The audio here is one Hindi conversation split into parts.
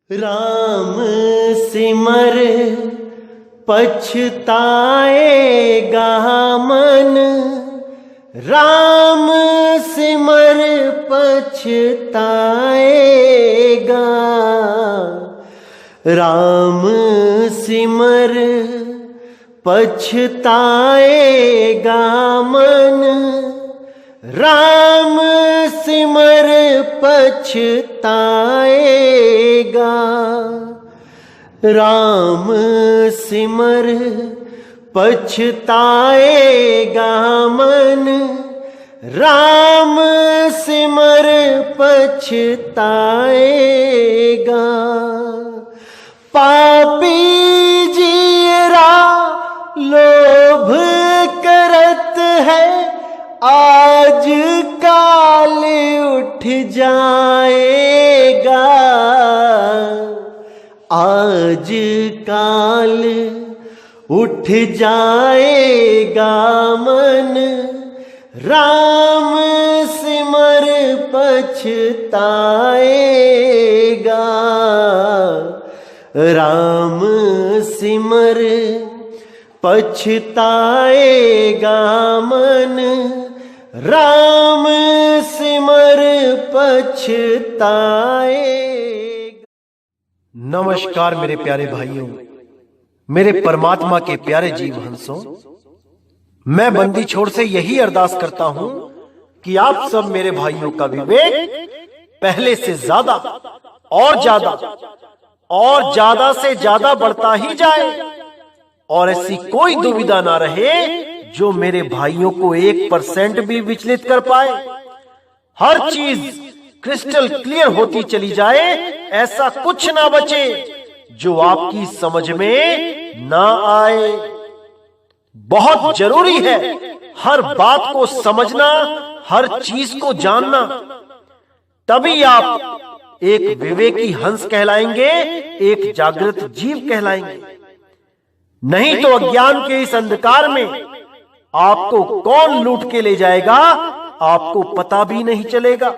राम सिमर पछताएगा मन, राम सिमर पछताएगा, राम सिमर पछताएगा मन, राम सिमर पछताएगा, राम सिमर पछताएगा मन, राम सिमर पछताएगा। पापी जीरा लोभ करत है, आज काल उठ जाएगा, आज काल उठ जाएगा मन, राम सिमर पछताएगा, राम सिमर पछताएगा मन, राम सिमर पछताएगा। नमस्कार मेरे प्यारे भाइयों, मेरे परमात्मा के प्यारे जीव हंसों, मैं बंदी छोड़ से यही अरदास करता हूं कि आप सब मेरे भाइयों का विवेक पहले से ज्यादा और ज्यादा से ज्यादा बढ़ता ही जाए, और ऐसी कोई दुविधा ना रहे जो मेरे भाइयों को 1% भी विचलित कर पाए। हर चीज क्रिस्टल क्लियर होती चली जाए, ऐसा कुछ ना बचे जो आपकी समझ में ना आए। बहुत जरूरी है हर बात को समझना, हर चीज को जानना, तभी आप एक विवेकी हंस कहलाएंगे, एक जागृत जीव कहलाएंगे। नहीं तो अज्ञान के इस अंधकार में आपको कौन लूट के ले जाएगा, आपको पता भी नहीं चलेगा।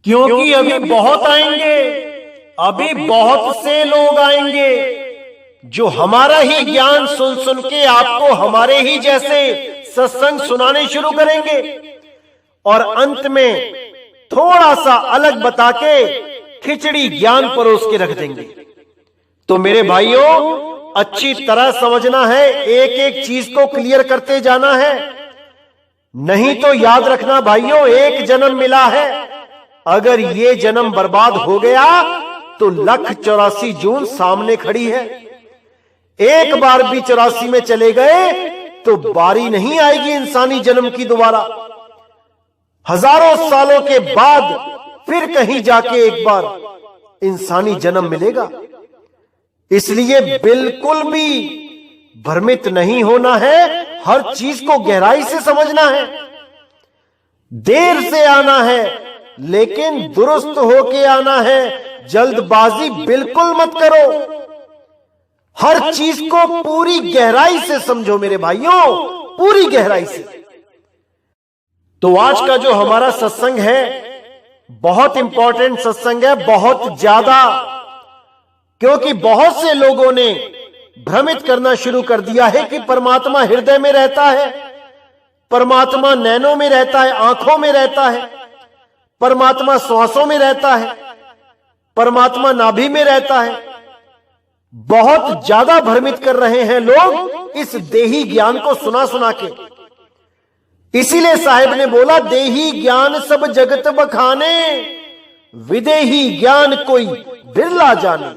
क्योंकि अभी बहुत आएंगे, अभी बहुत से लोग आएंगे जो हमारा ही ज्ञान सुन सुन के आपको हमारे ही जैसे सत्संग सुनाने शुरू करेंगे, और अंत में थोड़ा सा अलग बता के खिचड़ी ज्ञान परोस के रख देंगे। तो मेरे भाइयों, अच्छी तरह समझना है, एक एक चीज को क्लियर करते जाना है। नहीं तो याद रखना भाइयों, एक जन्म मिला है, अगर ये जन्म बर्बाद हो गया तो 1,84 जून सामने खड़ी है। एक बार भी 84 में चले गए तो बारी नहीं आएगी इंसानी जन्म की दोबारा। हजारों सालों के बाद फिर कहीं जाके एक बार इंसानी जन्म मिलेगा। इसलिए बिल्कुल भी भ्रमित नहीं होना है, हर चीज को गहराई से समझना है। देर से आना है लेकिन दुरुस्त होके आना है, जल्दबाजी बिल्कुल मत करो। हर चीज को पूरी गहराई से समझो मेरे भाइयों, पूरी गहराई से। तो आज का जो हमारा सत्संग है बहुत इंपॉर्टेंट सत्संग है, बहुत ज्यादा, क्योंकि बहुत से लोगों ने भ्रमित करना शुरू कर दिया है कि परमात्मा हृदय में रहता है, परमात्मा नैनों में रहता है, आंखों में रहता है, परमात्मा श्वासों में रहता है, परमात्मा नाभि में रहता है। बहुत ज्यादा भ्रमित कर रहे हैं लोग इस देही ज्ञान को सुना सुना के। इसीलिए साहिब ने बोला, देही ज्ञान सब जगत बखाने, विदेही ज्ञान कोई बिरला जाने।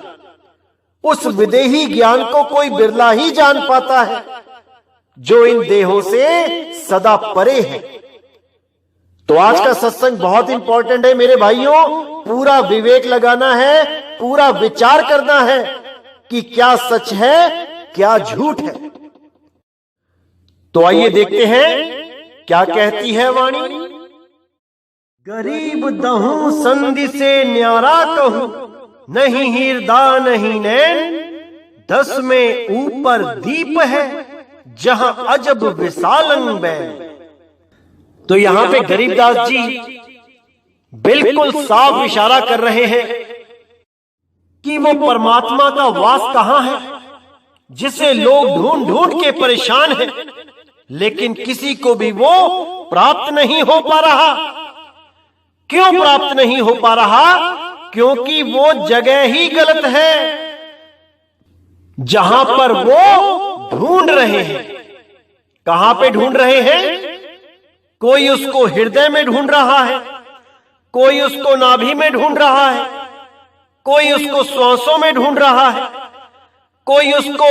उस विदेही ज्ञान को कोई बिरला ही जान पाता है जो इन देहों से सदा परे है। तो आज का सत्संग बहुत इंपॉर्टेंट है मेरे भाइयों, पूरा विवेक लगाना है, पूरा विचार करना है कि क्या सच है क्या झूठ है। तो आइए देखते हैं क्या कहती है वाणी। गरीब दहूं संधि से न्यारा कहूं, नहीं हीरदा नहीं नैन, 10 में ऊपर दीप है, जहां अजब विशालंग बैन। तो यहां पे गरीबदास जी बिल्कुल साफ इशारा कर रहे हैं कि वो परमात्मा का वास कहां है, जिसे लोग ढूंढ ढूंढ के परेशान हैं, लेकिन किसी को भी वो प्राप्त नहीं हो पा रहा। क्यों प्राप्त नहीं हो पा रहा? क्योंकि वो जगह ही गलत है जहां पर वो ढूंढ रहे हैं। कहां पे ढूंढ रहे हैं? कोई उसको हृदय में ढूंढ रहा है, कोई उसको नाभि में ढूंढ रहा है, कोई उसको श्वासों में ढूंढ रहा है, कोई उसको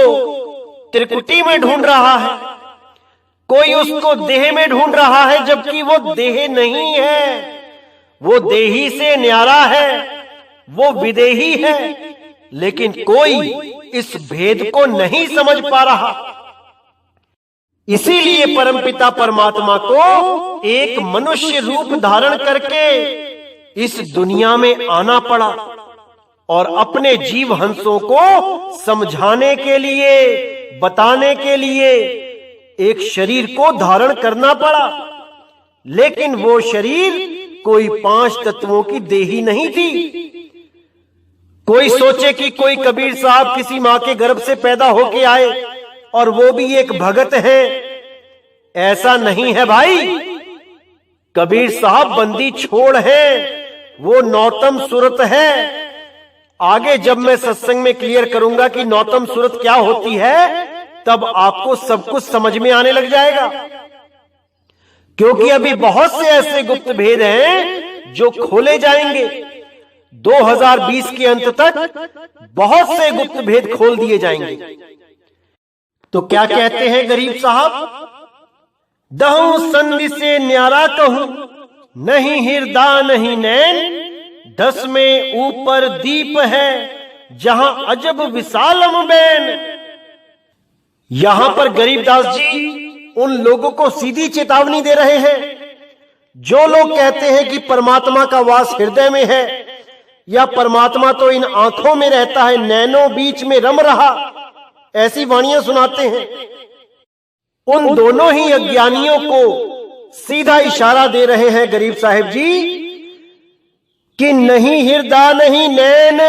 त्रिकुटी में ढूंढ रहा है, कोई उसको देह में ढूंढ रहा है, जबकि वो देह नहीं है, वो देही से न्यारा है, वो विदेही है। लेकिन कोई इस भेद को नहीं समझ पा रहा। इसीलिए परमपिता परमात्मा को एक मनुष्य रूप धारण करके इस दुनिया में आना पड़ा और अपने जीव हंसों को समझाने के लिए, बताने के लिए एक शरीर को धारण करना पड़ा। लेकिन वो शरीर कोई 5 तत्वों की देही नहीं थी। कोई सोचे कि कोई कबीर साहब किसी मां के गर्भ से पैदा होके आए और वो भी एक भगत है। ऐसा नहीं है भाई। कबीर साहब बंदी छोड़ है, वो नौतम सूरत है। आगे जब मैं सत्संग में क्लियर करूंगा कि नौतम सूरत क्या होती है, तब आपको सब कुछ समझ में आने लग जाएगा। क्योंकि अभी बहुत से ऐसे गुप्त भेद हैं जो खोले जाएंगे। 2020 के अंत तक बहुत से गुप्त भेद खोल दिए जाएंगे। तो क्या कहते हैं गरीब साहब? दहु संधि से न्यारा कहूं, नहीं हिरदा नहीं नैन, 10 में ऊपर दीप है, जहां अजब विशालम बैन। यहां पर गरीबदास जी उन लोगों को सीधी चेतावनी दे रहे हैं जो लोग कहते हैं कि परमात्मा का वास हृदय में है, या परमात्मा तो इन आंखों में रहता है, नैनों बीच में रम रहा, ऐसी वाणियां सुनाते हैं। उन दोनों ही अज्ञानियों को सीधा इशारा दे रहे हैं गरीब साहिब जी कि नहीं हृदय नहीं नैन।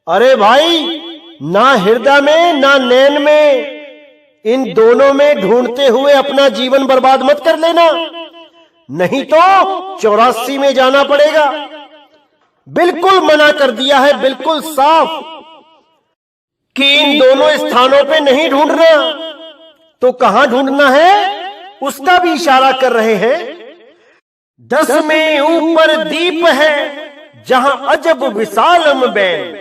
अरे भाई, ना हृदय में ना नैन में, इन दोनों में ढूंढते हुए अपना जीवन बर्बाद मत कर लेना, नहीं तो 84 में जाना पड़ेगा। बिल्कुल मना कर दिया है, बिल्कुल साफ, कि इन दोनों स्थानों पे नहीं ढूंढना। तो कहां ढूंढना है उसका भी इशारा कर रहे हैं। 10 में ऊपर दीप है, जहां अजब विशालम बैन।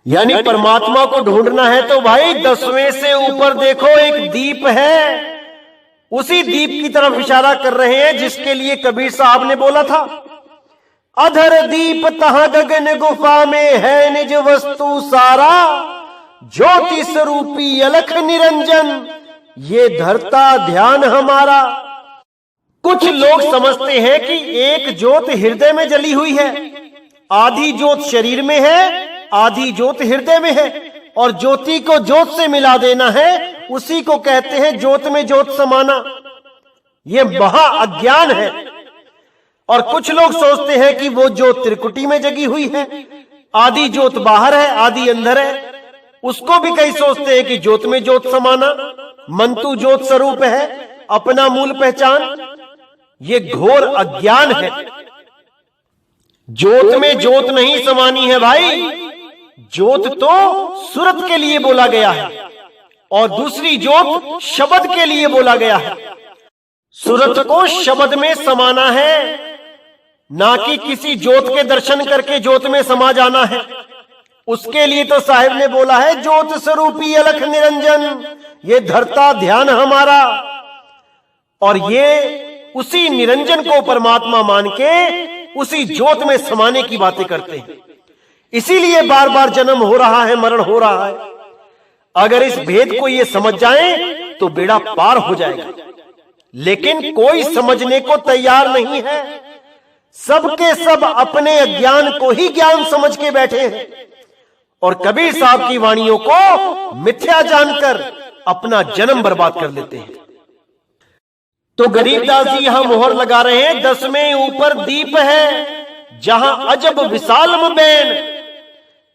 यानी परमात्मा को ढूंढना है तो भाई 10वें से ऊपर देखो एक दीप है। उसी दीप की तरफ इशारा कर रहे हैं जिसके लिए कबीर साहब ने बोला था, अधर दीप तहां गगन गुफा में है निज वस्तु सारा, ज्योति स्वरूपी अलख निरंजन, ये धरता ध्यान हमारा। कुछ लोग समझते हैं कि एक ज्योत हृदय में जली हुई है, आधी ज्योत शरीर में है, आधी ज्योत हृदय में है, और ज्योति को ज्योत से मिला देना है, उसी को कहते हैं ज्योत में ज्योत समाना। यह महा अज्ञान है। और कुछ लोग सोचते हैं कि वो ज्योत त्रिकुटी में जगी हुई है, आधी ज्योत बाहर है, आधी अंदर है। उसको भी कई सोचते हैं कि ज्योत में ज्योत समाना, मंतु ज्योत स्वरूप है, अपना मूल पहचान। ये घोर अज्ञान है। ज्योत में ज्योत नहीं समानी है भाई। ज्योत तो सूरत के लिए बोला गया है और दूसरी ज्योत शब्द के लिए बोला गया है। सूरत को शब्द में समाना है, ना कि किसी ज्योत के दर्शन करके ज्योत में समा जाना है। उसके लिए तो साहिब ने बोला है, ज्योत स्वरूपी अलख निरंजन, ये धरता ध्यान हमारा। और ये उसी निरंजन को परमात्मा मान के उसी ज्योत में समाने की बातें करते हैं। इसीलिए बार बार जन्म हो रहा है, मरण हो रहा है। अगर इस भेद को ये समझ जाएं तो बेड़ा पार हो जाएगा। लेकिन कोई समझने को तैयार नहीं है। सबके सब अपने अज्ञान को ही ज्ञान समझ के बैठे हैं और कबीर साहब की वाणियों को मिथ्या जानकर अपना जन्म बर्बाद कर लेते हैं। तो गरीबदास जी यहां मोहर लगा रहे हैं, 10 में ऊपर दीप है, जहां अजब विशालम बैन।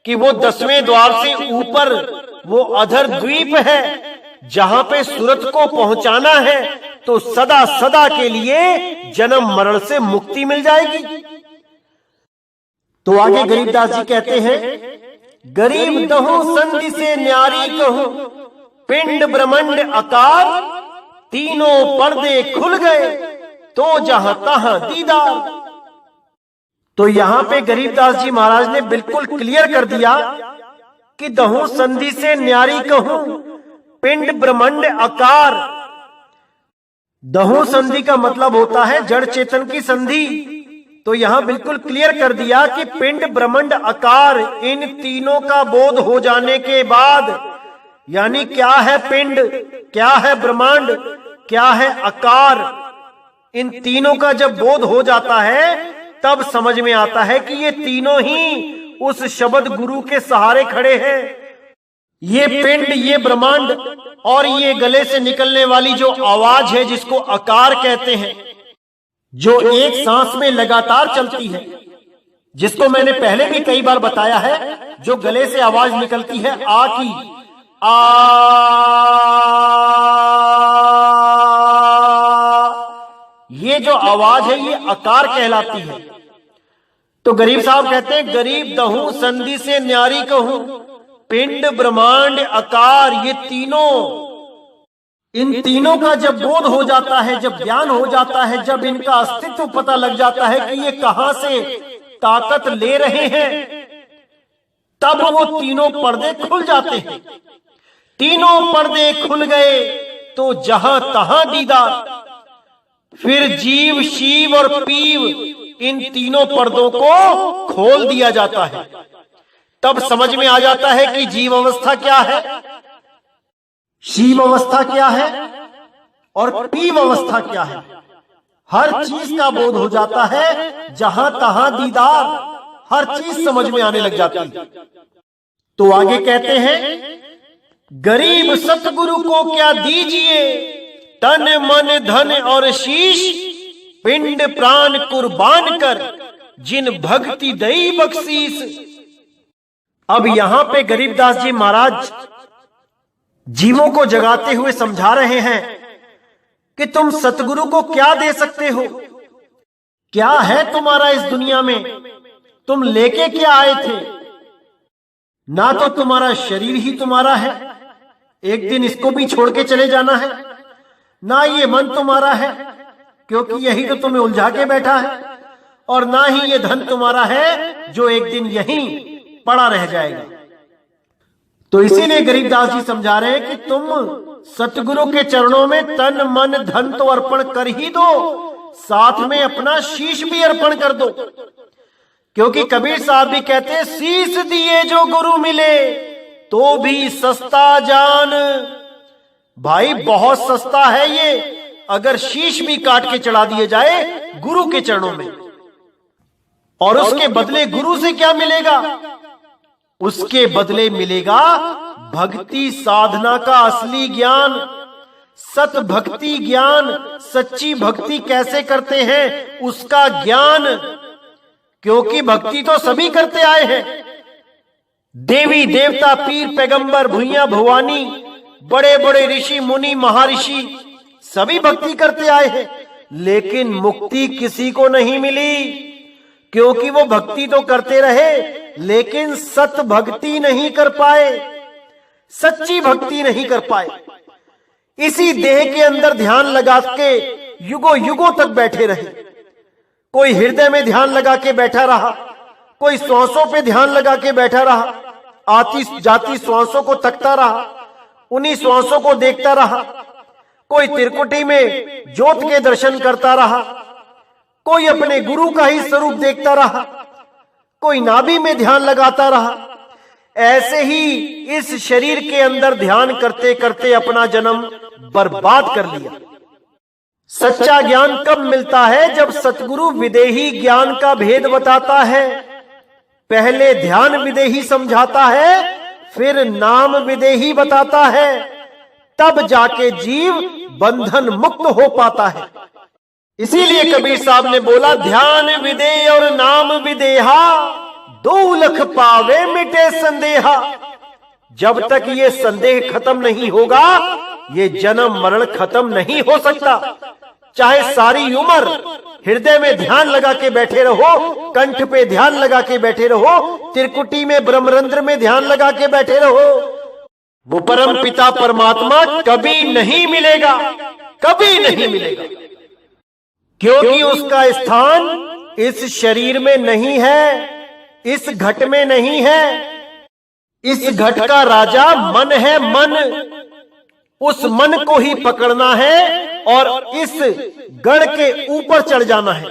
कि वो 10वें द्वार से ऊपर वो अधर द्वीप है जहां पे सूरत को पहुंचाना है तो सदा सदा के लिए जन्म मरण से मुक्ति मिल जाएगी। तो आगे गरीबदास जी कहते हैं, गरीब दहु संधि से न्यारी कहूं, पिंड ब्रह्मंड आकार, तीनों पर्दे खुल गए तो जहां तहां दीदार। तो यहां पे गरीबदास जी महाराज ने बिल्कुल क्लियर कर दिया कि दहु संधि से न्यारी कहूं, पिंड ब्रह्मंड आकार। दहु संधि का मतलब होता है जड़ चेतन की संधि। तो यहां बिल्कुल क्लियर कर दिया कि पिंड ब्रह्मंड आकार, इन तीनों का बोध हो जाने के बाद, यानी क्या है पिंड, क्या है ब्रह्मांड, क्या है आकार, इन तीनों का जब बोध हो जाता है तब समझ में आता है कि ये तीनों ही उस शब्द गुरु के सहारे खड़े हैं। ये पिंड, ये ब्रह्मांड और ये गले से निकलने वाली जो आवाज है जिसको आकार कहते हैं, जो एक सांस में लगातार चलती है, जिसको मैंने पहले भी कई बार बताया है, जो गले से आवाज निकलती है आ की, आ, ये जो आवाज है ये आकार कहलाती है। तो गरीब साहब कहते हैं, गरीब दहूं संधि से न्यारी कहूं, पिंड ब्रह्मांड आकार, ये तीनों, इन तीनों का जब बोध हो जाता है, जब ज्ञान हो जाता है, जब इनका अस्तित्व पता लग जाता है कि ये कहां से ताकत ले रहे हैं, तब वो तीनों पर्दे खुल जाते हैं। तीनों पर्दे खुल गए तो जहां तहां दीदार। फिर जीव, शिव और पीव, इन तीनों पर्दों को खोल दिया जाता है। तब समझ में आ जाता है कि जीव अवस्था क्या है, शिव अवस्था क्या है और पीव अवस्था क्या है। हर चीज का बोध हो जाता है, जहां तहां दीदार, हर चीज समझ में आने लग जाती है। तो आगे कहते हैं, गरीब सतगुरु को क्या दीजिए, तन मन धन और शीश, पिंड प्राण कुर्बान कर, जिन भक्ति दई बख्शीश। अब यहां पे गरीबदास जी महाराज जीवों को जगाते हुए समझा रहे हैं कि तुम सतगुरु को क्या दे सकते हो, क्या है तुम्हारा इस दुनिया में, तुम लेके क्या आए थे। ना तो तुम्हारा शरीर ही तुम्हारा है, एक दिन इसको भी छोड़ के चले जाना है, ना ये मन तुम्हारा है क्योंकि यही तो तुम्हें उलझा के बैठा है, और ना ही ये धन तुम्हारा है जो एक दिन यहीं पड़ा रह जाएगा। तो इसीलिए गरीबदास जी समझा रहे हैं कि तुम सतगुरु के चरणों में तन मन धन तो अर्पण कर ही दो, साथ में अपना शीश भी अर्पण कर दो। क्योंकि कबीर साहब भी कहते हैं, शीश दिए जो गुरु मिले तो भी सस्ता जान। भाई बहुत सस्ता है ये, अगर शीश भी काट के चढ़ा दिए जाए गुरु के चरणों में। और उसके बदले गुरु से क्या मिलेगा, उसके बदले मिलेगा भक्ति साधना का असली ज्ञान, सत भक्ति ज्ञान, सच्ची भक्ति कैसे करते हैं उसका ज्ञान। क्योंकि भक्ति तो सभी करते आए हैं, देवी देवता पीर पैगंबर भुइया भवानी, बड़े बड़े ऋषि मुनि महर्षि सभी भक्ति करते आए हैं, लेकिन मुक्ति किसी को नहीं मिली। क्योंकि वो भक्ति तो करते रहे लेकिन सत भक्ति नहीं कर पाए, सच्ची भक्ति नहीं कर पाए। इसी देह के अंदर ध्यान लगा के युगों युगों तक बैठे रहे। कोई हृदय में ध्यान लगा के बैठा रहा, कोई श्वासों पे ध्यान लगा के बैठा रहा, आती जाती श्वासों को तकता रहा, उन्हीं श्वासों को देखता रहा। कोई त्रिकुटी में ज्योत के दर्शन करता रहा, कोई अपने गुरु का ही स्वरूप देखता रहा, कोई नाभि में ध्यान लगाता रहा। ऐसे ही इस शरीर के अंदर ध्यान करते करते अपना जन्म बर्बाद कर लिया। सच्चा ज्ञान कब मिलता है, जब सतगुरु विदेही ज्ञान का भेद बताता है। पहले ध्यान विदेही समझाता है, फिर नाम विदेही बताता है, तब जाके जीव बंधन मुक्त हो पाता है। इसीलिए कबीर साहब ने बोला, ध्यान विदेह और नाम विदेहा दो लख पावे मिटे संदेहा। जब तक ये संदेह खत्म नहीं होगा, ये जन्म मरण खत्म नहीं हो सकता। चाहे सारी उम्र हृदय में ध्यान लगा के बैठे रहो, कंठ पे ध्यान लगा के बैठे रहो, त्रिकुटी में ब्रह्मरंध्र में ध्यान लगा के बैठे रहो, वो परम पिता परमात्मा कभी नहीं मिलेगा, कभी नहीं मिलेगा। क्योंकि उसका स्थान इस शरीर में नहीं है, इस घट में नहीं है। इस घट का राजा मन है, मन। उस मन को ही पकड़ना है और इस गढ़ के ऊपर चढ़ जाना है,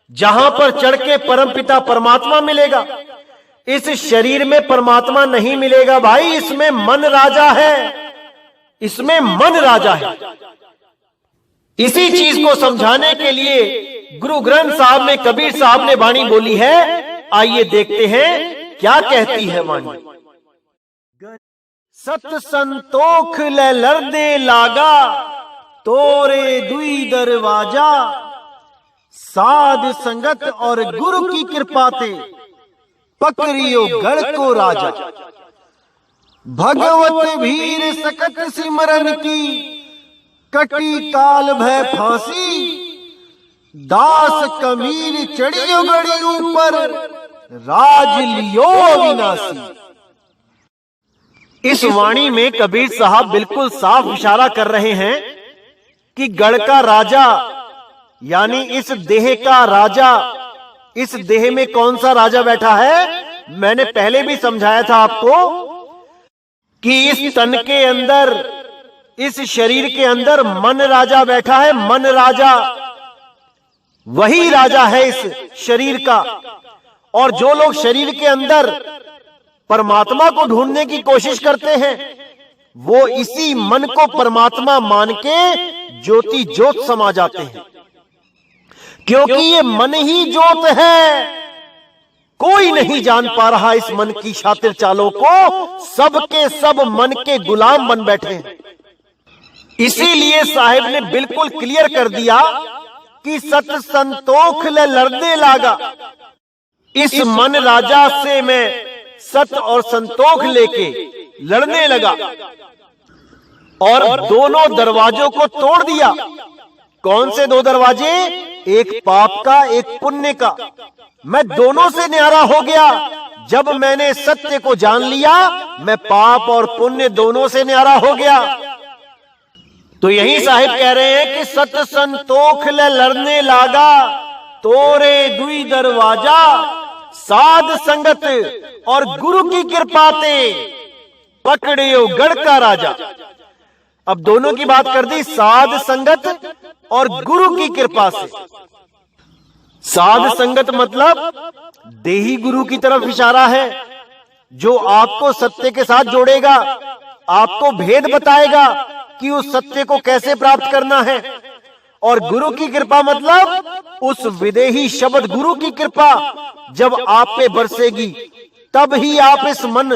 जहां पर चढ़ के परमपिता परमात्मा मिलेगा। इस शरीर में परमात्मा नहीं मिलेगा भाई, इसमें मन राजा है, इसमें मन राजा है। इसी चीज को समझाने के लिए गुरु ग्रंथ साहब में कबीर साहब ने वाणी बोली है। आइए देखते हैं क्या कहती है वाणी। सत संतोख ले लरदे लागा, तोरे दुई दरवाजा। साध संगत और गुरु की कृपा ते, पकड़ियो गढ़ को राजा। भगवत भीर सकत सिमरन की, कटी काल भय फांसी। दास कबीर चढ़ियो गढ़ी ऊपर, राज लियो अविनाशी। इस वाणी में कबीर साहब बिल्कुल साफ इशारा कर रहे हैं कि गढ़ का राजा यानी इस देह का राजा, इस देह में कौन सा राजा बैठा है। मैंने पहले भी समझाया था आपको कि इस तन के अंदर, इस शरीर के अंदर मन राजा बैठा है। मन राजा वही राजा है इस शरीर का। और जो लोग शरीर के अंदर परमात्मा को ढूंढने की कोशिश करते हैं, वो इसी मन को परमात्मा मान के ज्योति ज्योत समा जाते हैं। क्योंकि ये मन ही ज्योत है। कोई नहीं जान पा रहा इस मन की शातिर चालों को। सब के सब मन के गुलाम बन बैठे हैं। इसीलिए साहिब ने बिल्कुल क्लियर कर दिया कि सत संतोख ले लड़ने लागा। इस मन राजा से मैं सत और संतोख लेके लड़ने लगा और दोनों दरवाजों को तोड़ दिया। कौन से दो दरवाजे? एक पाप का, एक पुण्य का। मैं दोनों से न्यारा हो गया। जब मैंने सत्य को जान लिया, मैं पाप और पुण्य दोनों से न्यारा हो गया। तो यही साहिब कह रहे हैं कि सत संतोख ले लड़ने लागा, तोरे दुई दरवाजा। साध संगत और गुरु की कृपा ते, पकड़ियो गढ़ का राजा। अब दोनों की बात कर दी, साध संगत और गुरु की कृपा से। साध संगत मतलब देही गुरु की तरफ इशारा है, जो आपको सत्य के साथ जोड़ेगा, आपको भेद बताएगा कि उस सत्य को कैसे प्राप्त करना है। और गुरु की कृपा मतलब उस विदेही शब्द गुरु की कृपा जब आप पे बरसेगी, तब ही आप इस मन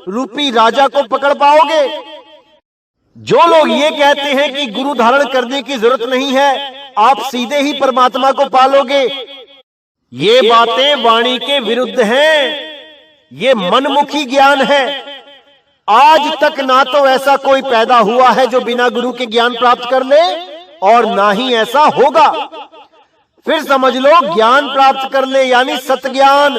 रूपी राजा को पकड़ पाओगे। जो लोग ये कहते हैं कि गुरु धारण करने की जरूरत नहीं है, आप सीधे ही परमात्मा को पालोगे, ये बातें वाणी के विरुद्ध हैं। ये मनमुखी ज्ञान है। आज तक ना तो ऐसा कोई पैदा हुआ है जो बिना गुरु के ज्ञान प्राप्त कर ले, और ना ही ऐसा होगा। फिर समझ लो, ज्ञान प्राप्त कर ले यानी सत ज्ञान।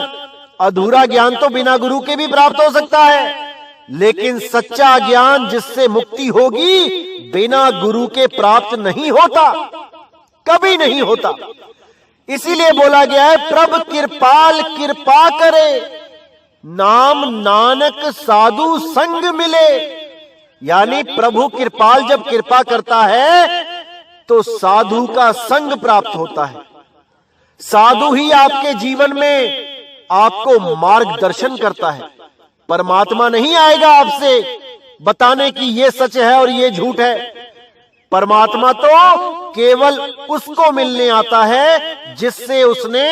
अधूरा ज्ञान तो बिना गुरु के भी प्राप्त हो सकता है, लेकिन सच्चा ज्ञान जिससे मुक्ति होगी, बिना गुरु के प्राप्त नहीं होता, कभी नहीं होता। इसीलिए बोला गया है, प्रभ कृपाल कृपा करे, नाम नानक साधु संग मिले। यानी प्रभु कृपाल जब कृपा करता है तो साधु का संग प्राप्त होता है। साधु ही आपके जीवन में आपको मार्गदर्शन करता है। परमात्मा नहीं आएगा आपसे बताने कि ये सच है और ये झूठ है। परमात्मा तो केवल उसको मिलने आता है जिससे उसने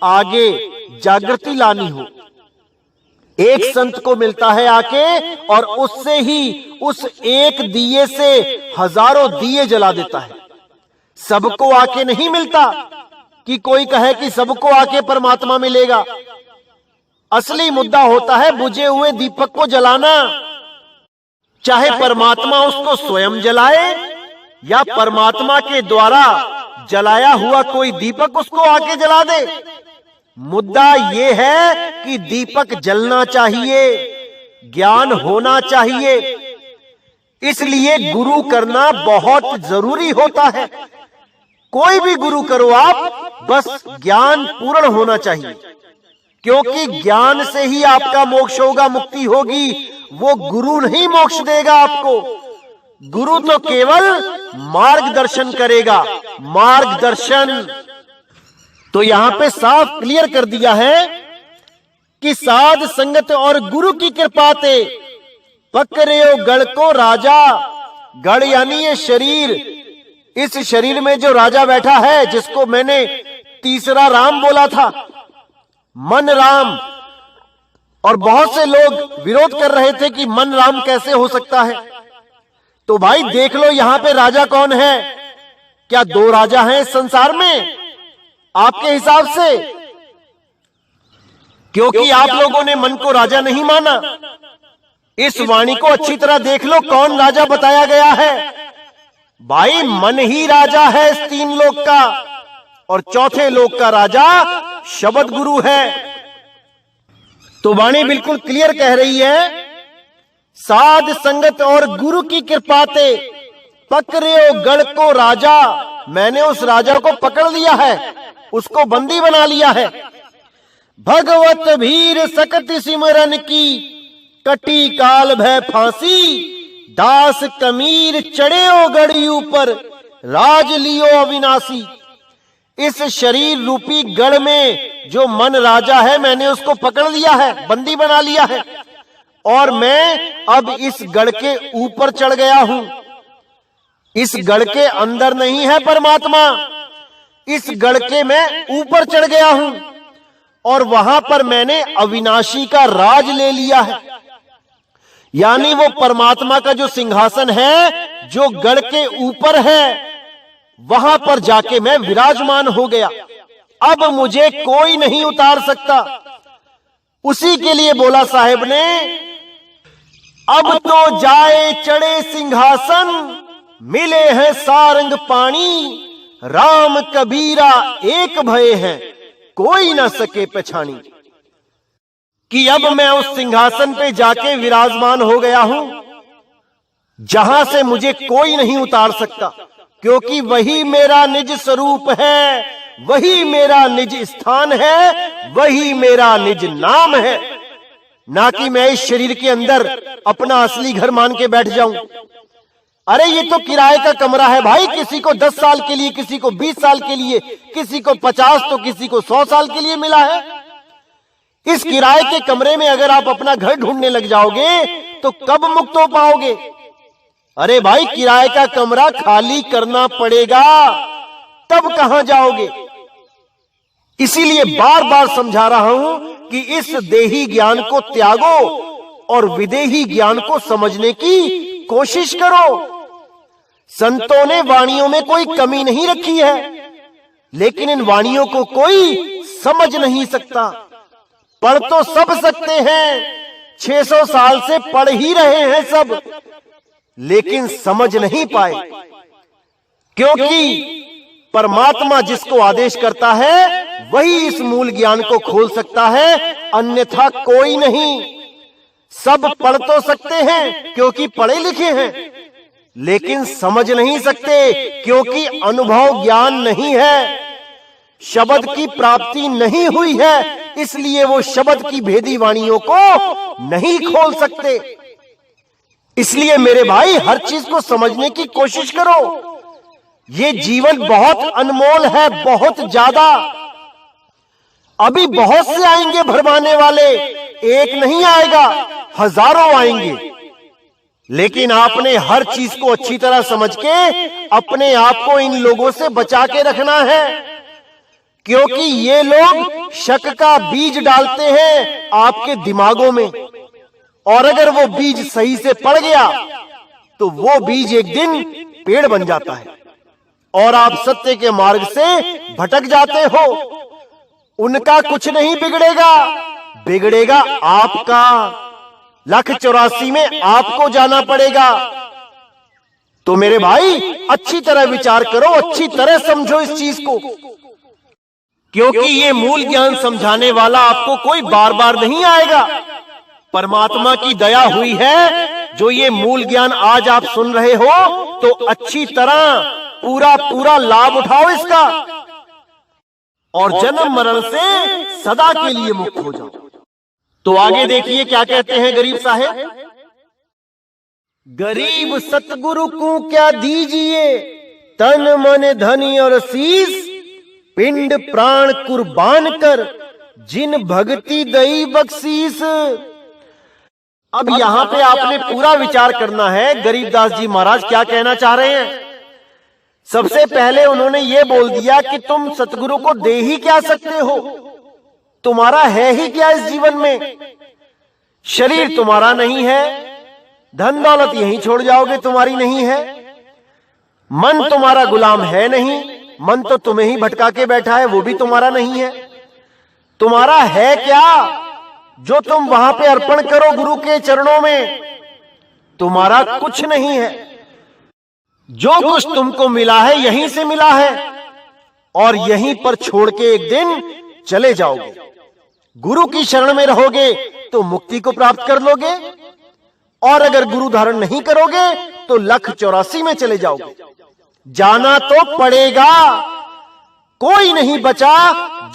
आगे जागृति लानी हो। एक संत को मिलता है आके, और उससे ही, उस एक दिए से हजारों दिए जला देता है। सबको आके नहीं मिलता कि कोई कहे कि सबको आके परमात्मा मिलेगा। असली मुद्दा होता है बुझे हुए दीपक को जलाना। चाहे परमात्मा उसको स्वयं जलाए या परमात्मा के द्वारा जलाया हुआ कोई दीपक उसको आके जला दे, मुद्दा यह है कि दीपक जलना चाहिए, ज्ञान होना चाहिए। इसलिए गुरु करना बहुत जरूरी होता है। कोई भी गुरु करो आप, बस ज्ञान पूर्ण होना चाहिए, क्योंकि ज्ञान से ही आपका मोक्ष होगा, मुक्ति होगी। वो गुरु नहीं मोक्ष देगा आपको। गुरु तो केवल मार्गदर्शन करेगा, मार्गदर्शन। तो यहां पे साफ क्लियर कर दिया है कि साध संगत और गुरु की कृपा ते पकड़े गढ़ को राजा। गढ़ यानी ये शरीर, इस शरीर में जो राजा बैठा है, जिसको मैंने तीसरा राम बोला था, मन राम। और बहुत से लोग विरोध कर रहे थे कि मन राम कैसे हो सकता है। तो भाई देख लो यहां पे राजा कौन है। क्या दो राजा हैं इस संसार में आपके हिसाब से? क्योंकि आप लोगों ने मन को राजा नहीं माना। इस वाणी को अच्छी तरह देख लो, कौन राजा बताया गया है। भाई मन ही राजा है इस तीन लोक का, और चौथे लोक का राजा शब्द गुरु है। तो वाणी बिल्कुल क्लियर कह रही है, साध संगत और गुरु की कृपा ते पकड़े गढ़ को राजा। मैंने उस राजा को पकड़ लिया है, उसको बंदी बना लिया है। भगवत भीर सकत सिमरन की कटी काल भय फांसी। दास कमीर चढ़े ओ गढ़ी ऊपर राज लियो अविनाशी। इस शरीर रूपी गढ़ में जो मन राजा है, मैंने उसको पकड़ लिया है, बंदी बना लिया है, और मैं अब इस गढ़ के ऊपर चढ़ गया हूं। इस गढ़ के अंदर नहीं है परमात्मा, इस गढ़ के मैं ऊपर चढ़ गया हूं, और वहां पर मैंने अविनाशी का राज ले लिया है। यानी वो परमात्मा का जो सिंहासन है, जो गढ़ के ऊपर है, वहां पर जाके मैं विराजमान हो गया। अब मुझे कोई नहीं उतार सकता। उसी के लिए बोला साहेब ने, अब तो जाए चढ़े सिंहासन, मिले हैं सारंग पानी। राम कबीरा एक भय है, कोई ना सके पहचानी। कि अब मैं उस सिंहासन पे जाके विराजमान हो गया हूं, जहां से मुझे कोई नहीं उतार सकता, क्योंकि वही मेरा निज स्वरूप है, वही मेरा निज स्थान है, वही मेरा निज नाम है। ना कि मैं इस शरीर के अंदर अपना असली घर मान के बैठ जाऊं। अरे ये तो किराए का कमरा है भाई, किसी को 10 साल के लिए, किसी को 20 साल के लिए, किसी को 50 तो किसी को 100 साल के लिए मिला है। इस किराए के कमरे में अगर आप अपना घर ढूंढने लग जाओगे तो कब मुक्त हो पाओगे? अरे भाई किराए का कमरा खाली करना पड़ेगा, तब कहां जाओगे? इसीलिए बार बार समझा रहा हूं कि इस देही ज्ञान को त्यागो और विदेही ज्ञान को समझने की कोशिश करो। संतों ने वाणियों में कोई कमी नहीं रखी है, लेकिन इन वाणियों को कोई समझ नहीं सकता। पढ़ तो सब सकते हैं, 600 साल से पढ़ ही रहे हैं सब, लेकिन समझ नहीं पाए। क्योंकि परमात्मा जिसको आदेश करता है वही इस मूल ज्ञान को खोल सकता है, अन्यथा कोई नहीं। सब पढ़ तो सकते हैं क्योंकि पढ़े लिखे हैं, लेकिन समझ नहीं सकते क्योंकि अनुभव ज्ञान नहीं है, शब्द की प्राप्ति नहीं हुई है। इसलिए वो शब्द की भेदी वाणियों को नहीं खोल सकते। इसलिए मेरे भाई हर चीज को समझने की कोशिश करो। ये जीवन बहुत अनमोल है, बहुत ज्यादा। अभी बहुत से आएंगे भरमाने वाले, एक नहीं आएगा, हजारों आएंगे। लेकिन आपने हर चीज को अच्छी तरह समझ के अपने आप को इन लोगों से बचा के रखना है, क्योंकि ये लोग शक का बीज डालते हैं आपके दिमागों में, और अगर वो बीज सही से पड़ गया तो वो बीज एक दिन पेड़ बन जाता है और आप सत्य के मार्ग से भटक जाते हो। उनका कुछ नहीं बिगड़ेगा, बिगड़ेगा आपका। 1,84,000 में आपको जाना पड़ेगा। तो मेरे भाई अच्छी तरह विचार करो, अच्छी तरह समझो इस चीज को, क्योंकि ये मूल ज्ञान समझाने वाला आपको कोई बार बार नहीं आएगा। परमात्मा की दया हुई है जो ये मूल ज्ञान आज आप सुन रहे हो, तो अच्छी तरह पूरा लाभ उठाओ इसका और जन्म मरण से सदा के लिए मुक्त हो जाओ। तो आगे देखिए क्या कहते हैं गरीब साहेब। गरीब सतगुरु को क्या दीजिए, तन मन धन और शीस, पिंड प्राण कुर्बान कर, जिन भक्ति दई बख्शीस। अब यहां पे आपने पूरा विचार करना है गरीबदास जी महाराज क्या कहना चाह रहे हैं। सबसे पहले उन्होंने ये बोल दिया कि तुम सतगुरु को दे ही क्या सकते हो, तुम्हारा है ही क्या इस जीवन में। शरीर तुम्हारा नहीं है, धन दौलत यहीं छोड़ जाओगे, तुम्हारी नहीं है। मन तुम्हारा गुलाम है नहीं, मन तो तुम्हें ही भटका के बैठा है, वो भी तुम्हारा नहीं है। तुम्हारा है क्या जो तुम वहां पे अर्पण करो गुरु के चरणों में? तुम्हारा कुछ नहीं है। जो कुछ तुमको मिला है यहीं से मिला है और यहीं पर छोड़ के एक दिन चले जाओगे। गुरु की शरण में रहोगे तो मुक्ति को प्राप्त कर लोगे, और अगर गुरु धारण नहीं करोगे तो 1,84,000 में चले जाओगे। जाना तो पड़ेगा, कोई नहीं बचा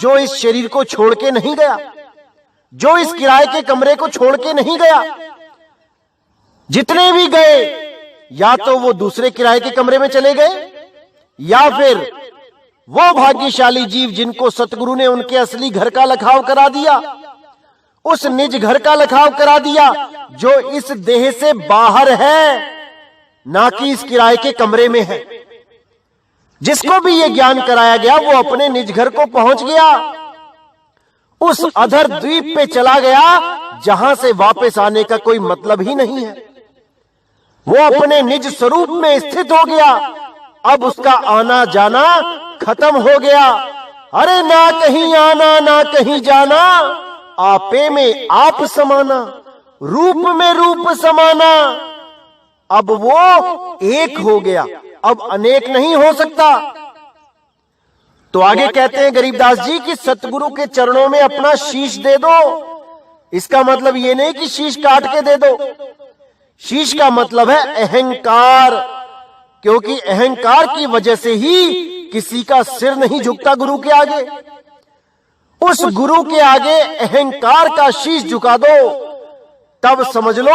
जो इस शरीर को छोड़ के नहीं गया, जो इस किराए के कमरे को छोड़ के नहीं गया। जितने भी गए या तो वो दूसरे किराए के कमरे में चले गए, या फिर वो भाग्यशाली जीव जिनको सतगुरु ने उनके असली घर का लखाव करा दिया, उस निज घर का लखाव करा दिया जो इस देह से बाहर है, ना कि इस किराए के कमरे में है। जिसको भी ये ज्ञान कराया गया वो अपने निज घर को पहुंच गया, उस अधर द्वीप पे चला गया जहां से वापस आने का कोई मतलब ही नहीं है। वो अपने निज स्वरूप में स्थित हो गया, अब उसका आना जाना खत्म हो गया। अरे ना कहीं आना ना कहीं जाना, आपे में आप समाना, रूप में रूप समाना। अब वो एक हो गया, अब अनेक नहीं हो सकता। तो आगे कहते हैं गरीबदास जी कि सतगुरु के चरणों में अपना शीश दे दो। इसका मतलब ये नहीं कि शीश काट के दे दो, शीश का मतलब है अहंकार, क्योंकि अहंकार की वजह से ही किसी का सिर नहीं झुकता गुरु के आगे। उस गुरु के आगे अहंकार का शीश झुका दो, तब समझ लो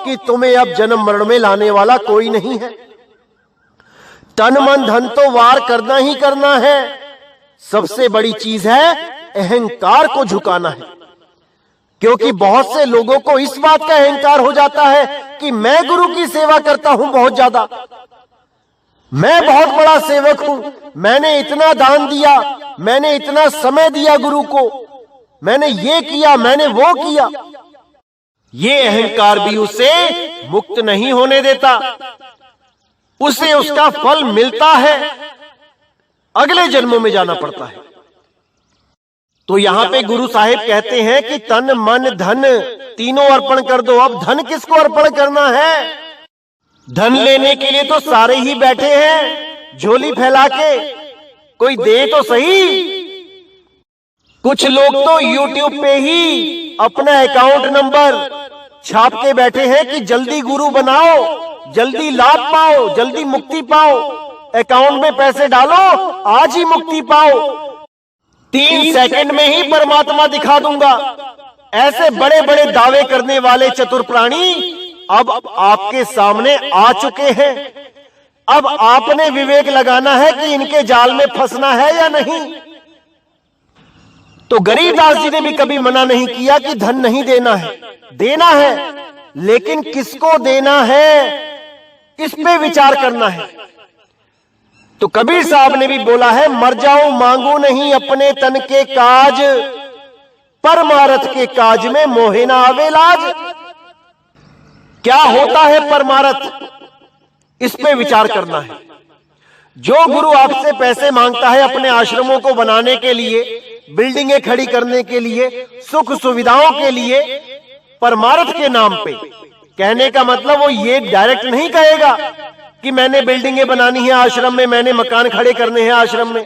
कि तुम्हें अब जन्म मरण में लाने वाला कोई नहीं है। तन मन धन तो वार करना ही करना है, सबसे बड़ी चीज है अहंकार को झुकाना है। क्योंकि बहुत से लोगों को इस बात का अहंकार हो जाता है कि मैं गुरु की सेवा करता हूं बहुत ज्यादा, मैं बहुत बड़ा सेवक हूं, मैंने इतना दान दिया, मैंने इतना समय दिया गुरु को, मैंने ये किया, मैंने वो किया। ये अहंकार भी उसे मुक्त नहीं होने देता, उसे उसका फल मिलता है, अगले जन्मों में जाना पड़ता है। तो यहां पे गुरु साहिब कहते हैं कि तन मन धन तीनों अर्पण कर दो। अब धन किसको अर्पण करना है? धन लेने के लिए तो सारे ही बैठे हैं झोली फैला के, कोई दे तो सही। कुछ लोग तो YouTube पे ही अपना अकाउंट नंबर छाप के बैठे हैं कि जल्दी गुरु बनाओ, जल्दी लाभ पाओ, जल्दी मुक्ति पाओ, अकाउंट में पैसे डालो, आज ही मुक्ति पाओ, 3 सेकंड में ही परमात्मा दिखा दूंगा। ऐसे बड़े बड़े दावे करने वाले चतुर प्राणी अब आपके सामने आ चुके हैं। अब आपने विवेक लगाना है कि इनके जाल में फंसना है या नहीं। तो गरीबदास जी ने भी कभी मना नहीं किया कि धन नहीं देना है, देना है, लेकिन किसको देना है इस पे विचार करना है। तो कबीर साहब ने भी बोला है, मर जाऊं मांगू नहीं अपने तन के काज, परमारथ के काज में मोहे ना आवे लाज। क्या होता है परमारथ, इस पे विचार करना है। जो गुरु आपसे पैसे मांगता है अपने आश्रमों को बनाने के लिए, बिल्डिंगें खड़ी करने के लिए, सुख सुविधाओं के लिए, परमार्थ के नाम पे। कहने का मतलब वो ये डायरेक्ट नहीं कहेगा कि मैंने बिल्डिंगें बनानी है आश्रम में, मैंने मकान खड़े करने हैं आश्रम में।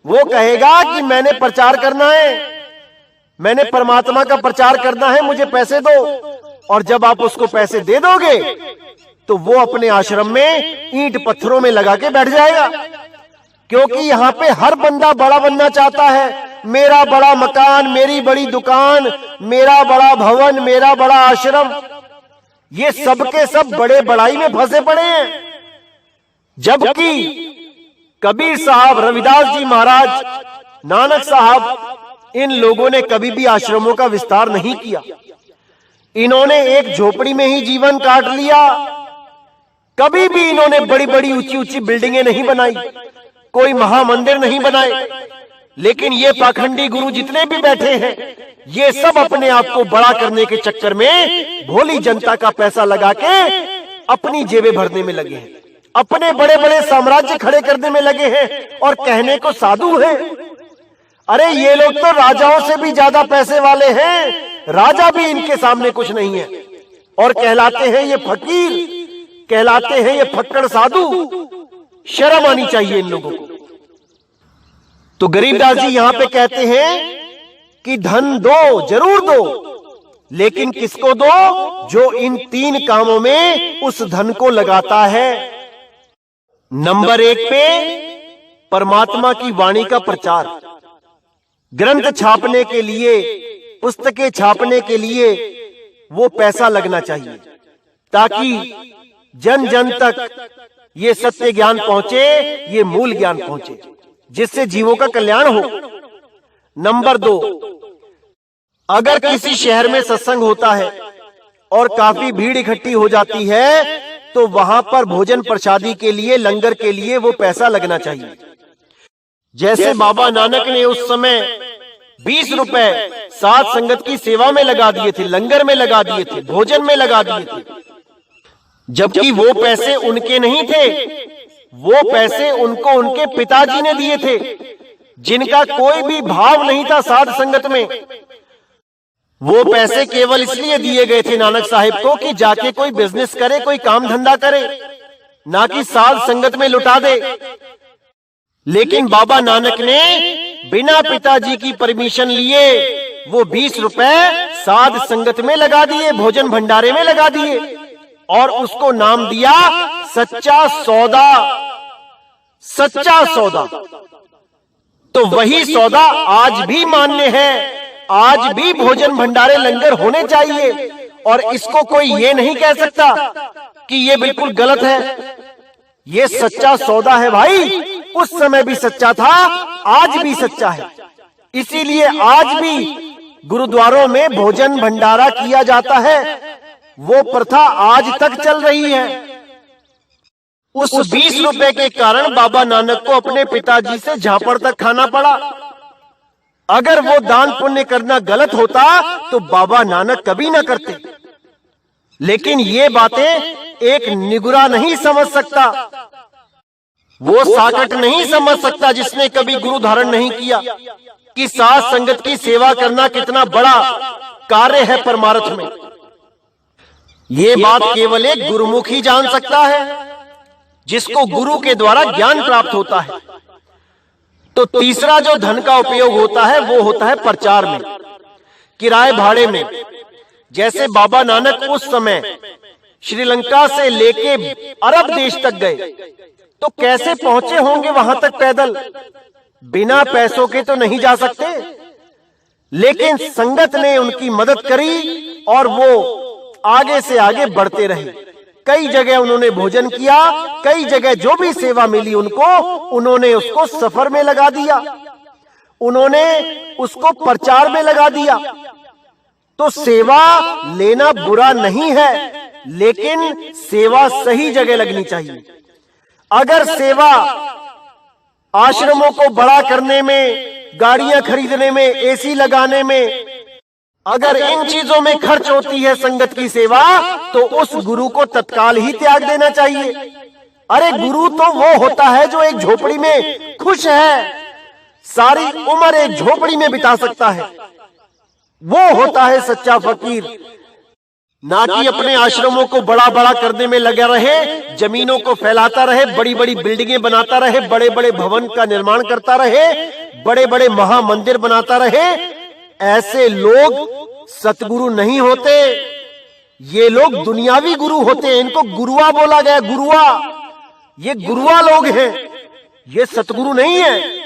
वो कहेगा कि मैंने प्रचार करना है, मैंने परमात्मा का प्रचार करना है, मुझे पैसे दो। और जब आप उसको पैसे दे दोगे तो वो अपने आश्रम में ईंट पत्थरों में लगा के बैठ जाएगा, क्योंकि यहां पे हर बंदा बड़ा बनना चाहता है। मेरा बड़ा मकान, मेरी बड़ी दुकान, मेरा बड़ा भवन, मेरा बड़ा आश्रम, ये सबके सब बड़े बड़ाई में फंसे पड़े हैं। जबकि कबीर साहब, रविदास जी महाराज, नानक साहब, इन लोगों ने कभी भी आश्रमों का विस्तार नहीं किया। इन्होंने एक झोपड़ी में ही जीवन काट लिया। कभी भी इन्होंने बड़ी बड़ी ऊंची ऊंची बिल्डिंगें नहीं बनाई, कोई महामंदिर नहीं बनाए। लेकिन ये पाखंडी गुरु जितने भी बैठे हैं, ये सब अपने आप को बड़ा करने के चक्कर में भोली जनता का पैसा लगा के अपनी जेबें भरने में लगे हैं, अपने बड़े बड़े साम्राज्य खड़े करने में लगे हैं और कहने को साधु हैं। अरे ये लोग तो राजाओं से भी ज्यादा पैसे वाले हैं, राजा भी इनके सामने कुछ नहीं है। और कहलाते हैं ये फकीर, कहलाते हैं ये फक्कड़ साधु। शर्म आनी चाहिए इन लोगों को। तो गरीबदास जी यहां पे कहते हैं कि धन दो, जरूर दो, लेकिन किसको दो? जो इन 3 कामों में उस धन को लगाता है। नंबर 1 पे परमात्मा की वाणी का प्रचार। ग्रंथ छापने के लिए, पुस्तकें छापने के लिए वो पैसा लगना चाहिए, ताकि जन जन तक ये सत्य ज्ञान पहुंचे, ये मूल ज्ञान पहुंचे, जिससे जीवों का कल्याण हो। नंबर 2, अगर किसी शहर में सत्संग होता है और काफी भीड़ इकट्ठी हो जाती है, तो वहां पर भोजन प्रसादी के लिए, लंगर के लिए वो पैसा लगना चाहिए। जैसे बाबा नानक ने उस समय 20 रुपए साध संगत की सेवा में लगा दिए थे, लंगर में लगा दिए थे, भोजन में लगा दिए थे, जबकि वो पैसे उनके नहीं थे, वो पैसे उनको उनके पिताजी ने दिए थे, जिनका कोई भी भाव नहीं था साध संगत में। वो पैसे केवल इसलिए दिए गए थे नानक साहिब को कि जाके कोई बिजनेस करे, कोई काम धंधा करे, ना कि साध संगत में लुटा दे। लेकिन बाबा नानक ने बिना पिताजी की परमिशन लिए वो 20 रुपए साध संगत में लगा दिए, भोजन भंडारे में लगा दिए, और उसको नाम दिया सच्चा सौदा। सच्चा सौदा। तो वही सौदा आज भी मान्य है, आज भी भोजन भंडारे लंगर होने चाहिए, और इसको कोई ये नहीं कह सकता कि ये बिल्कुल गलत है। ये सच्चा सौदा है भाई, उस समय भी सच्चा था, आज भी सच्चा है। इसीलिए आज भी गुरुद्वारों में भोजन भंडारा किया जाता है, वो प्रथा आज तक चल रही है। उस 20 रुपए के कारण बाबा नानक को अपने पिताजी से झापड़ तक खाना पड़ा। अगर वो दान पुण्य करना गलत होता तो बाबा नानक कभी ना करते। लेकिन ये बातें एक निगुरा नहीं समझ सकता, वो साकट नहीं समझ सकता जिसने कभी गुरु धारण नहीं किया, कि साध संगत की सेवा करना कितना बड़ा कार्य है परमार्थ में। ये बात केवल एक गुरुमुख ही जान सकता है, जिसको गुरु के द्वारा ज्ञान प्राप्त होता है। तो तीसरा जो धन का उपयोग होता है वो होता है प्रचार में, किराए भाड़े में। जैसे बाबा नानक उस समय श्रीलंका से लेके अरब देश तक गए, तो कैसे पहुंचे होंगे वहां तक पैदल? बिना पैसों के तो नहीं जा सकते। लेकिन संगत ने उनकी मदद करी और वो आगे से आगे बढ़ते रहे। कई जगह उन्होंने भोजन किया, कई जगह जो भी सेवा मिली उनको, उन्होंने उसको सफर में लगा दिया, उन्होंने उसको प्रचार में लगा दिया। तो सेवा लेना बुरा नहीं है, लेकिन सेवा सही जगह लगनी चाहिए। अगर सेवा आश्रमों को बड़ा करने में, गाड़ियां खरीदने में, एसी लगाने में, अगर इन चीजों में खर्च होती है संगत की सेवा, तो उस गुरु को तत्काल ही त्याग देना चाहिए। अरे गुरु तो वो होता है जो एक झोपड़ी में खुश है, सारी उम्र एक झोपड़ी में बिता सकता है। वो होता है सच्चा फकीर, ना कि अपने आश्रमों को बड़ा बड़ा करने में लगा रहे, जमीनों को फैलाता रहे, बड़ी बड़ी बिल्डिंगें बनाता रहे, बड़े बड़े भवन का निर्माण करता रहे, बड़े बड़े महामंदिर बनाता रहे। ऐसे लोग सतगुरु नहीं होते, ये लोग दुनियावी गुरु होते हैं। इनको गुरुआ बोला गया, गुरुआ। ये गुरुआ लोग हैं, ये सतगुरु नहीं है।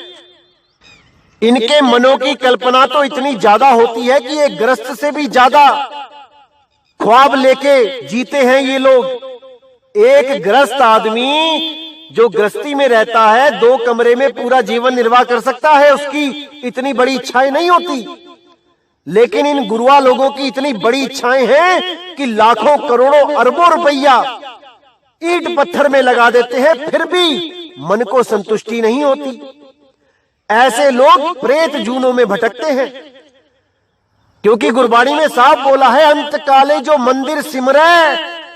इनके मनों की कल्पना तो इतनी ज्यादा होती है कि ये ग्रस्त से भी ज्यादा ख्वाब लेके जीते हैं ये लोग। एक ग्रस्त आदमी जो गृहस्थी में रहता है, 2 कमरे में पूरा जीवन निर्वाह कर सकता है, उसकी इतनी बड़ी इच्छाएं नहीं होती। लेकिन इन गुरुआ लोगों की इतनी बड़ी इच्छाएं हैं कि लाखों करोड़ों अरबों रुपया ईंट पत्थर में लगा देते हैं, फिर भी मन को संतुष्टि नहीं होती। ऐसे लोग प्रेत जूनों में भटकते हैं, क्योंकि गुरबाणी में साफ बोला है, अंत काले जो मंदिर सिमरे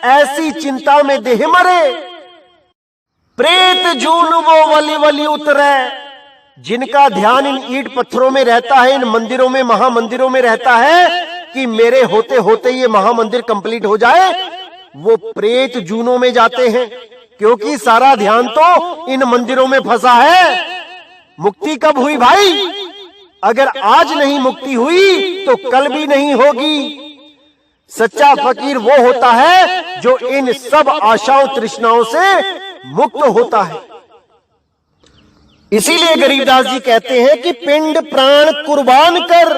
ऐसी चिंता में देह मरे। प्रेत जून वो वली वली उतरे। जिनका ध्यान इन ईंट पत्थरों में रहता है, इन मंदिरों में, महामंदिरों में रहता है कि मेरे होते होते ये महामंदिर कंप्लीट हो जाए, वो प्रेत जूनों में जाते हैं, क्योंकि सारा ध्यान तो इन मंदिरों में फंसा है। मुक्ति कब हुई भाई? अगर आज नहीं मुक्ति हुई तो कल भी नहीं होगी। सच्चा फकीर वो होता है जो इन सब आशाओं तृष्णाओं से मुक्त होता है। इसीलिए गरीबदास जी कहते हैं कि पिंड प्राण कुर्बान कर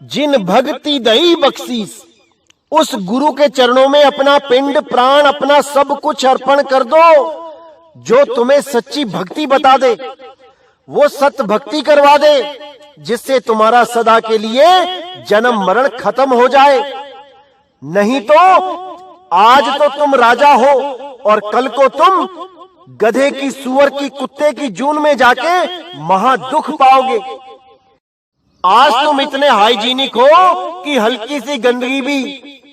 जिन भक्ति दई बख्शीस। उस गुरु के चरणों में अपना पिंड प्राण, अपना सब कुछ अर्पण कर दो, जो तुम्हें सच्ची भक्ति बता दे, वो सत भक्ति करवा दे, जिससे तुम्हारा सदा के लिए जन्म मरण खत्म हो जाए। नहीं तो आज तो तुम राजा हो और कल को तुम गधे की, सुअर की, कुत्ते की जून में जाके महा दुख पाओगे। आज तुम इतने हाइजीनिक हो कि हल्की सी गंदगी भी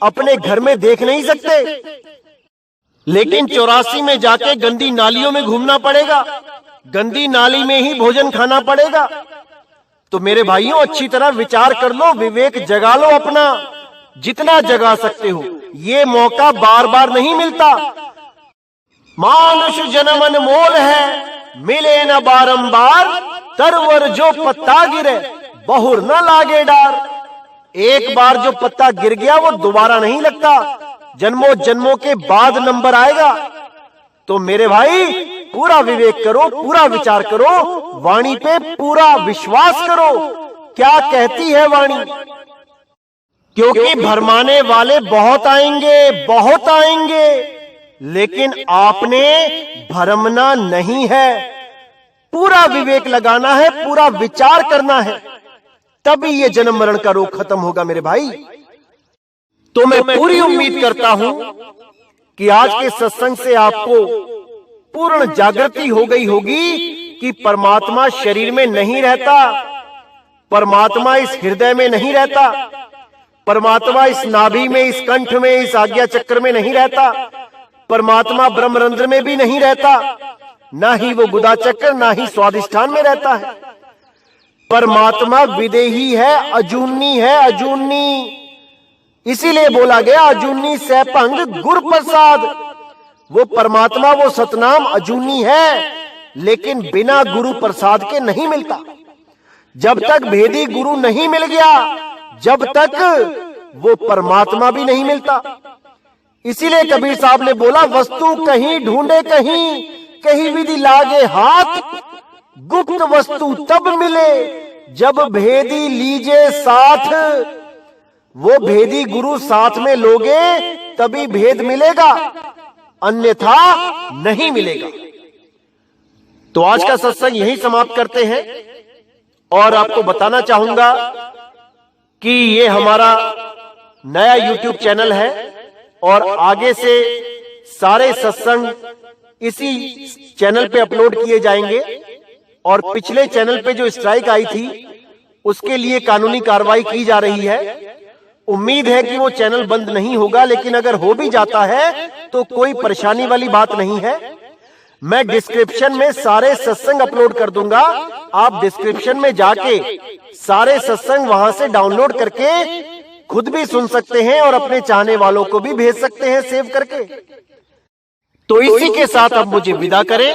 अपने घर में देख नहीं सकते, लेकिन 84 में जाके गंदी नालियों में घूमना पड़ेगा, गंदी नाली में ही भोजन खाना पड़ेगा। तो मेरे भाइयों, अच्छी तरह विचार कर लो, विवेक जगा लो अपना, जितना जगा सकते हो। ये मौका बार बार नहीं मिलता। मानुष जन्म अनमोल है, मिले न बारंबार, तरवर जो पत्ता गिरे बहुर न लागे डार। एक बार जो पत्ता गिर गया वो दोबारा नहीं लगता, जन्मों जन्मों के बाद नंबर आएगा। तो मेरे भाई, पूरा विवेक करो, पूरा विचार करो, वाणी पे पूरा विश्वास करो। क्या कहती है वाणी? क्योंकि भरमाने वाले बहुत आएंगे, बहुत आएंगे, लेकिन आपने भरमना नहीं है। पूरा विवेक लगाना है, पूरा विचार करना है, तभी ये जन्म मरण का रोग खत्म होगा मेरे भाई। तो मैं पूरी उम्मीद करता हूं कि आज के सत्संग से आपको पूर्ण जागृति हो गई होगी कि परमात्मा शरीर में नहीं रहता, परमात्मा इस हृदय में नहीं रहता, परमात्मा इस नाभि में, इस कंठ में, इस आज्ञा चक्र में नहीं रहता, परमात्मा ब्रह्मरंध्र में भी नहीं रहता, ना ही वो गुदा चक्र, ना ही स्वादिष्ठान में रहता है। परमात्मा विदेही है, अजूनी है, अजूनी। इसीलिए बोला गया अजूनी सैभंग गुर प्रसाद। वो परमात्मा, वो सतनाम अजूनी है, लेकिन बिना गुरु प्रसाद के नहीं मिलता। जब तक भेदी गुरु नहीं मिल गया, जब तक वो परमात्मा भी नहीं मिलता। इसीलिए कबीर साहब ने बोला, वस्तु कहीं ढूंढे कहीं, कहीं विधि लागे हाथ, गुप्त वस्तु तब मिले जब भेदी लीजे साथ। वो भेदी गुरु साथ में लोगे तभी भेद मिलेगा, अन्यथा नहीं मिलेगा। तो आज का सत्संग यही समाप्त करते हैं, और आपको बताना चाहूंगा कि ये हमारा नया YouTube चैनल है, और आगे से सारे सत्संग इसी चैनल पे अपलोड किए जाएंगे। और पिछले चैनल पे जो स्ट्राइक आई थी, उसके लिए कानूनी कार्रवाई की जा रही है। उम्मीद है कि वो चैनल बंद नहीं होगा, लेकिन अगर हो भी जाता है तो कोई परेशानी वाली बात नहीं है। मैं डिस्क्रिप्शन में सारे सत्संग अपलोड कर दूंगा। आप डिस्क्रिप्शन में जाके सारे सत्संग वहां से डाउनलोड करके खुद भी सुन सकते हैं और अपने चाहने वालों को भी भेज सकते हैं सेव करके। तो इसी के साथ अब मुझे विदा करें।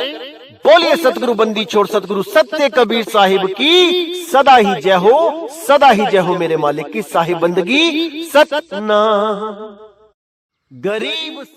बोलिए सतगुरु बंदी छोड़ सतगुरु सत्य कबीर साहिब की सदा ही जय हो, सदा ही जय हो मेरे मालिक की साहिब बंदगी सतना। गरीब